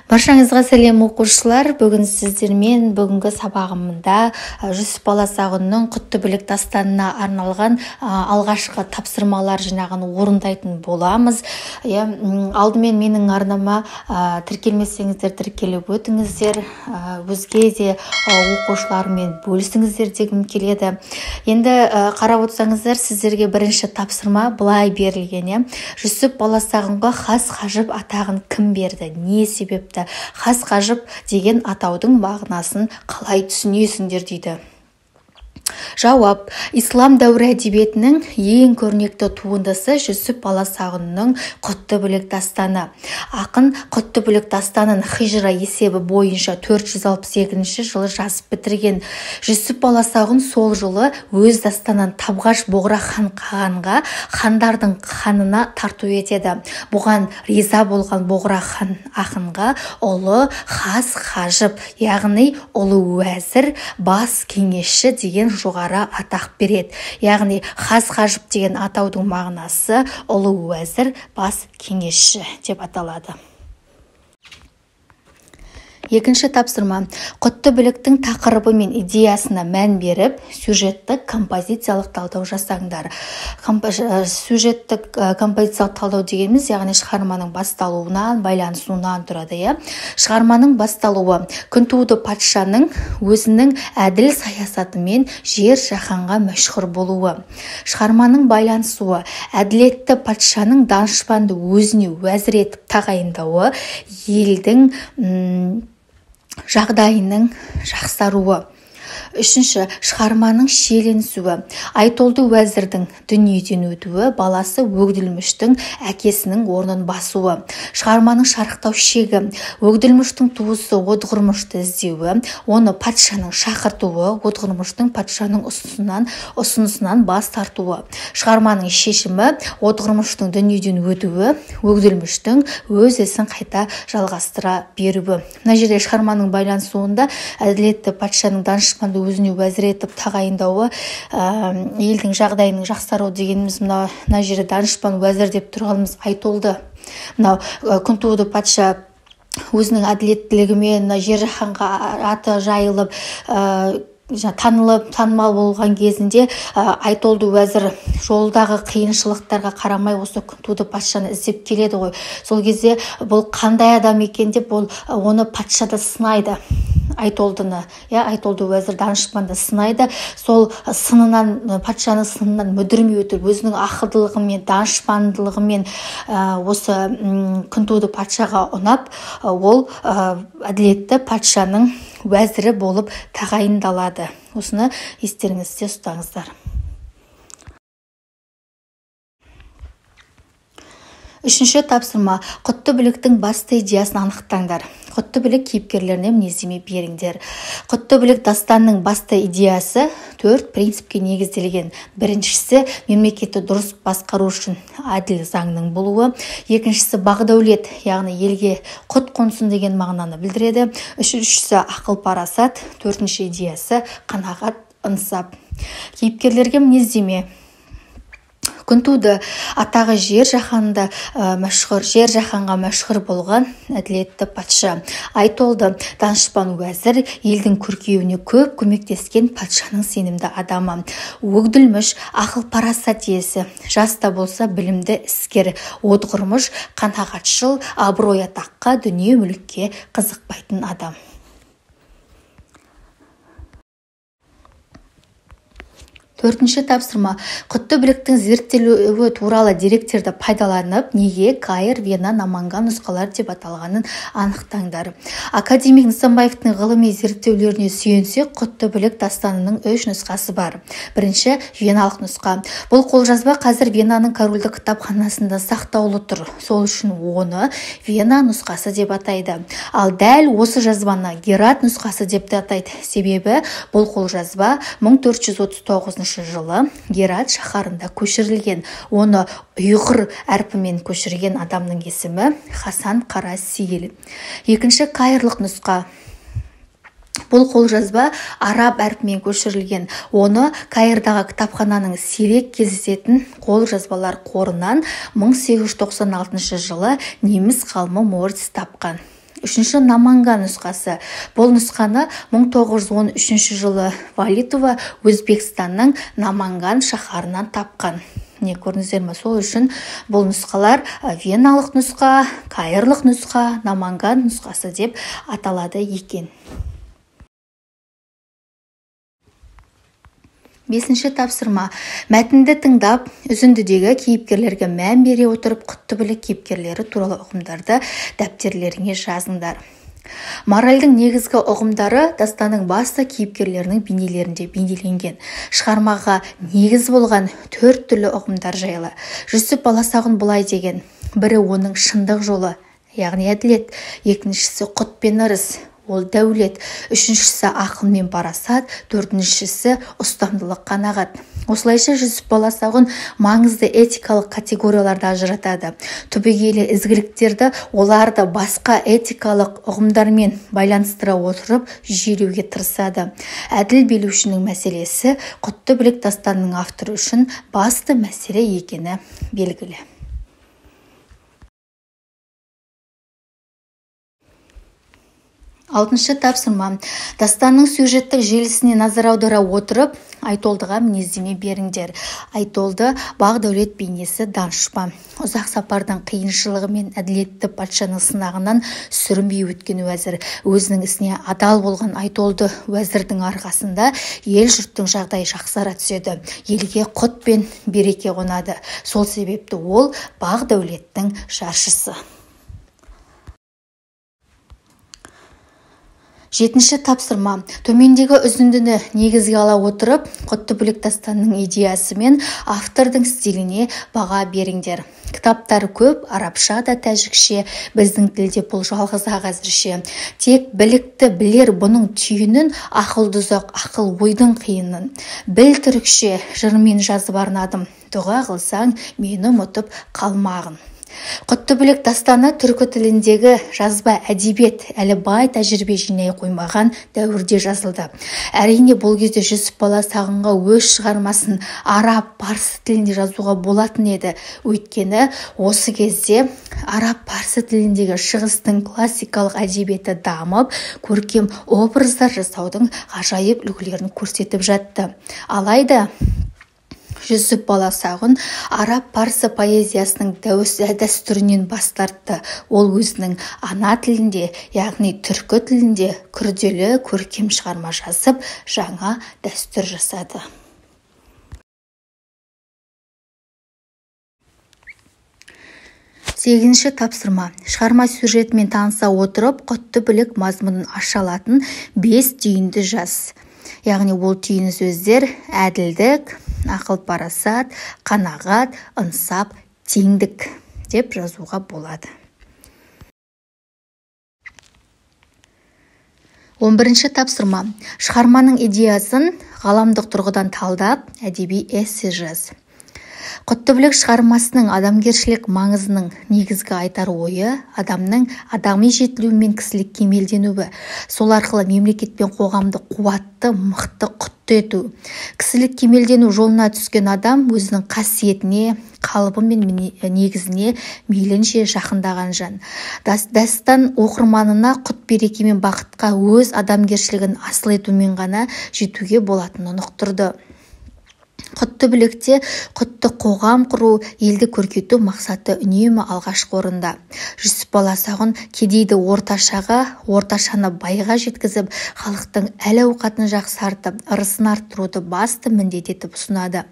Баршаңызға сәлем оқушылар. Бүгін сіздермен бүгінгі сабағымда Жүсіп Баласағұнның құтты білік дастанына арналған алғашқы тапсырмалар жинағын орындайтын боламыз. Алдымен менің арнама тіркелмесеңіздер тіркеліп өтіңіздер. Өзге де оқушылармен бөлісіңіздер дегім келеді. Енді қарап отырсаңыздар, сіздерге бірінші тапсырма былай берілген. Жүсіп Баласағұнға хас қажып атағын кім берді? Не себепті? Хас қажып деген атаудың мағынасын қалай түсінесіңдер дейді. Жауап: ислам дәуірі әдебиетінің ең көрнекті туындысы Жүсіп Баласағұнның құтты білік дастаны. Ақын құтты білік дастанын хижра есебі бойынша 462 жылы жазып бітірген. Жүсіп Баласағұн сол жылы өз дастанын Табғаш Боғра хан қағанға хандардың ханына тарту етеді. Бұған риза болған Боғра хан ақынға ұлы хас қажып, яғни ұлы уәзір, бас кеңесші деген жоғары атақ береді. Яғни хас қажып деген атаудың мағынасы ұлы уәзір, бас кеңесші деп аталады. Екінші тапсырма: құтты біліктің тақырыбы мен идеясына мән беріп, сюжеттік композициялық талдау жасаңдар. Сюжеттік композициялық талдау дегеніміз, яғни шығарманың басталуынан, байланысуынан тұрады. Шығарманың басталуы: Күнтуды патшаның өзінің әділ саясатымен жер жаһанға мәшһүр болуы. Шығарманың байланысуы: әділетті патшаның данышпанды өзіне уәзір етіп тағайындауы, елдің жағдайының жақсаруы. Үшінші, шығарманың шиеленісуі: Айтолды уәзірдің дүниеден өтуі, баласы Өгділміштің әкесінің орнын басуы. Шығарманың шарықтау шегі: Өгділміштің туысы Одғұрмышты іздеуі, оны патшаның шақыртуы, Одғұрмыштың патшаның ұсынысынан бас тартуы. Шығарманың шешімі: Одғұрмыштың дүниеден өтуі, Өгділміштің өз ісін қайта жалғастыра беруі. Мына жерде шығарманың байланысуында әділетті патшаның данышпанды өзіне уәзір етіп тағайындауы, елдің жағдайының жақсаруы дегеніміз, мына жерде данышпан уәзір деп тұрғанымыз Айтолды. Мынау Күнтуды патша өзінің әділеттілігімен жер жаһанға аты жайылып, танымал болған кезінде Айтолды уәзір жолдағы қиыншылықтарға қарамай осы Күнтуды патшаны іздеп келеді ғой. Сол кезде бұл қандай адам екен деп оны патшада сынайды. Айтолдыны, Айтолды уәзір данышпанды сынайды. Сол сынынан, патшаның сынынан мүдірмей өтіп, өзінің ақылдылығымен, данышпандылығымен осы Күнтуды патшаға ұнап, ол әділетті патшаның уәзірі болып тағайындалады. Осыны естеріңізде ұстаңыздар. Үшінші тапсырма: құтты біліктің басты идеясын анықтаңдар. Құтты білік кейіпкерлеріне мінездеме беріңдер. Құтты білік дастанның басты идеясы 4 принципке негізделген. Біріншісі, мемлекетті дұрыс басқару үшін әділ заңның болуы. Екіншісі, бақ-дәулет, яғни елге құт қонсын деген мағынаны білдіреді. Үшіншісі, ақыл парасат. Төртінші идеясы, қанағат, ынсап. Кейіпкерлерге мінездеме: Күнтуды атағы жер жаһанға мәшһүр болған әділетті патша. Айтолды данышпан уәзір, елдің көркеюіне көп көмектескен патшаның сенімді адамы. Өгділміш ақыл парасат иесі, жас та болса білімді іскер. Одғұрмыш қанағатшыл, абырой атаққа, дүние мүлікке қызықпайтын адам. Төртінші тапсырма: құтты біліктің зерттелуі туралы деректерді пайдаланып, неге Каир, Вена, Наманган нұсқалар деп аталғанын анықтаңдар. Академик Нысанбаевтың ғылыми зерттеулеріне сүйенсек, құтты білік дастанының 3 нұсқасы бар. Бірінші, веналық нұсқа. Бұл қолжазба қазір Венаның корольдік кітапханасында сақтаулы тұр. Сол үшін оны Вена нұсқасы деп атайды. Ал дәл осы жазбаны Герат нұсқасы деп атайды. Себебі бұл қолжазба 1439 жылы Герат шаһарында көшірілген. Оны ұйғыр әрпімен көшірген адамның есімі Хасан Қара Сейіл. Екінші, кайырлық нұсқа. Бұл қолжазба араб әрпімен көшірілген. Оны Каирдағы кітапхананың сирек кездесетін қолжазбалар қорынан 1896 жылы неміс ғалымы Морец тапқан. Үшінші Наманган нұсқасы. Бұл нұсқаны 1913 жылы Валитова Өзбекстанның Наманган шаһарынан тапқан. Не көрдіңіздер ме? Сол үшін бұл нұсқалар веналық нұсқа, кайырлық нұсқа, Наманган нұсқасы деп аталады екен. Бесінші тапсырма. Мәтінді тыңдап, үзіндідегі кейіпкерлерге мән бере отырып, Құттыбілік кейіпкерлері туралы ұғымдарды дәптерлеріңе жазыңдар. Моральдың негізгі ұғымдары дастанның басты кейіпкерлерінің бейнелерінде бейнеленген. Шығармаға негіз болған 4 түрлі ұғымдар жайлы. Жүсіп Баласағұн былай деген: бірі оның шындық жолы, яғни әділет, екіншісі құт пен ырыс, ол дәулет, үшіншісі ақыл мен парасат, төртіншісі ұстамдылық қанағат. Осылайша Жүсіп Баласағұн маңызды этикалық категорияларды ажыратады. Түбегейлі ізгіліктерді оларды басқа этикалық ұғымдармен байланыстыра отырып жүйелеуге тырысады. Әділ билеушінің мәселесі Құттыбілік дастанының авторы үшін басты мәселе екені белгілі. Алтыншы тапсырма. Дастанның сюжеттік желісіне назар аудара отырып, Айтолдыға мінездеме беріңдер. Айтолды Бақ-дәулет бейнесі данышпан. Ұзақ сапардан қиыншылығы мен әділетті патшаның сынағынан сүрінбей өткен уәзір. Өзінің ісіне адал болған Айтолды уәзірдің арқасында ел жұрттың жағдайы жақсара түседі. Елге құт пен береке қонады. Сол себепті ол Бақ-дәулеттің жаршысы. Жетінші тапсырма. Төмендегі үзіндіні негізге ала отырып, Құттыбілік дастанның идеясы мен автордың стиліне баға беріңдер. Кітаптары көп, арабша да тәжікше, біздің тілде бұл жалғыз ақ әзірше. Тек білікті білер бұның түйінін, ақылды ұзақ, ақыл ойдың қиынын. Біл түрікше, жырмен жазып арнадым, дұға қылсаң, мені ұмытып қалмағын. Құттыбілік дастаны түркі тіліндегі жазба әдебиет әлі бай тәжірибе жинай қоймаған дәуірде жазылды. Әрине бұл кезде Жүсіп Баласағұнға өз шығармасын араб, парсы тілінде жазуға болатын еді. Өйткені осы кезде араб, парсы тіліндегі шығыстың классикалық әдебиеті дамып, көркем образдар жасаудың ғажайып үлгілерін көрсетіп жатты. Алайда Жүсіп Баласағұн араб парсы поэзиясының дәстүрінен бас тартты. Ол өзінің ана тілінде, яғни түркі тілінде күрделі көркем шығарма жазып, жаңа дәстүр жасады. Сегізінші тапсырма. Шығарма сюжетімен таныса отырып, Құттыбілік мазмұнын аша алатын 5 түйінді жаз. Яғни ол түйін сөздер әділдік, ақыл парасат, қанағат, ынсап, теңдік деп жазуға болады. 11-ші тапсырма. Шығарманың идеясын ғаламдық тұрғыдан талдап, әдеби эссе жаз. Құттыбілік шығармасының адамгершілік маңызының негізгі айтар ойы адамның адами жетілуі мен кісілік кемелденуі. Сол арқылы мемлекет пен қоғамды қуатты, мықты, құтты ету. Кісілік кемелдену жолына түскен адам өзінің қасиетіне, қалыбы мен негізіне мейлінше жақындаған жан. Дастан оқырманына құт береке мен бақытқа өз адамгершілігін асыл етумен ғана жетуге болатынын ұқтырды. Құттыбілікте құтты қоғам құру, елді көркейту мақсаты үнемі алғашқы орында. Жүсіп Баласағұн кедейді орташаға, орташаны байға жеткізіп, халықтың әл-ауқатын жақсартып, ырысын арттыруды басты міндет етіп ұсынады.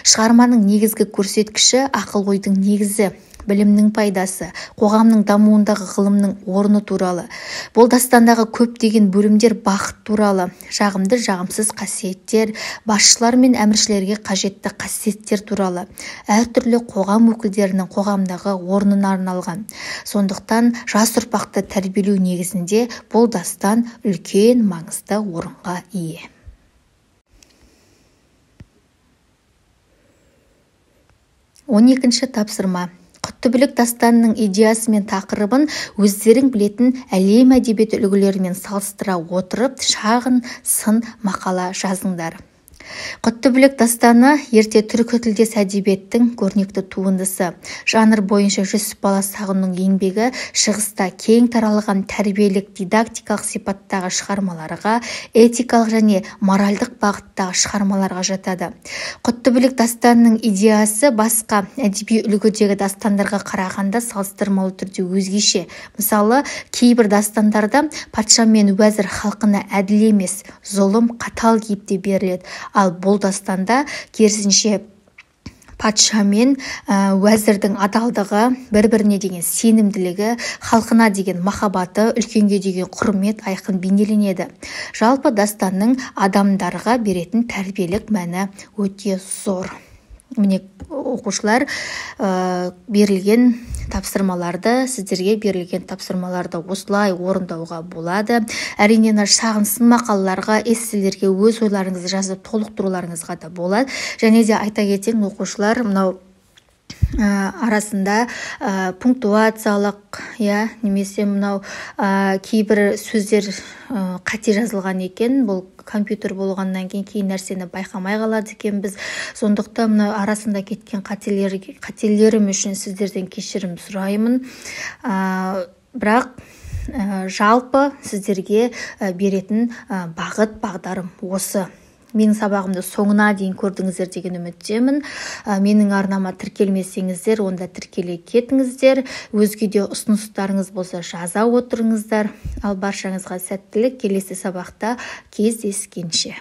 Шығарманың негізгі көрсеткіші ақыл ойдың негізі, білімнің пайдасы, қоғамның дамуындағы ғылымның орны туралы. Бұл дастандағы көптеген бөлімдер бақыт туралы, жағымды жағымсыз қасиеттер, басшылар мен әміршілерге қажетті қасиеттер туралы, әртүрлі қоғам өкілдерінің қоғамдағы орнына арналған. Сондықтан жас ұрпақты тәрбиелеу негізінде бұл дастан үлкен маңызды орынға ие. 12-ші тапсырма. Құттыбілік дастанының идеясы мен тақырыбын өздерің білетін әлем әдебиеті үлгілерімен салыстыра отырып, шағын сын мақала жазыңдар. Құттөбелек дастаны ерте түркі тілдес әдебиеттің көрнекті туындысы. Жанр бойынша Жүсіп Баласағұнның еңбегі шығыста кең таралған тәрбиелік дидактикалық сипаттағы шығармаларға, этикалық және моральдық бағыттағы шығармаларға жатады. Құттөбелек дастанының идеясы басқа әдеби үлгідегі дастандарға қарағанда салыстырмалы түрде өзгеше. Мысалы, кейбір дастандарда патша мен уәзір халқына әділ емес, зұлым, қатал кейіпте беріледі. Ал бұл дастанда керісінше патша мен уәзірдің адалдығы, бір-біріне деген сенімділігі, халқына деген махаббаты, үлкенге деген құрмет айқын бейнеленеді. Жалпы дастанның адамдарға беретін тәрбиелік мәні өте зор. Міне оқушылар берілген тапсырмаларды, сіздерге берілген тапсырмаларды осылай орындауға болады. Әрине, шағын сын мақалаларға, эсселерге өз ойларыңызды жазып толықтыруларыңызға да болады. Және де айта кетейін, оқушылар мынау арасында пунктуациялық немесе мынау кейбір сөздер қате жазылған екен. Бұл компьютер болғаннан кейін нәрсені байқамай қалады екен біз. Сондықтан мынау арасында кеткен қателерім үшін сіздерден кешірім сұраймын. Бірақ жалпы сіздерге беретін бағыт бағдарым осы. Менің сабағымды соңына дейін көрдіңіздер деген үміттемін. Менің арнама тіркелмесеңіздер, онда тіркеле кетіңіздер. Өзге де ұсыныстарыңыз болса жаза отырыңыздар. Ал баршаңызға сәттілік, келесі сабақта кездескенше.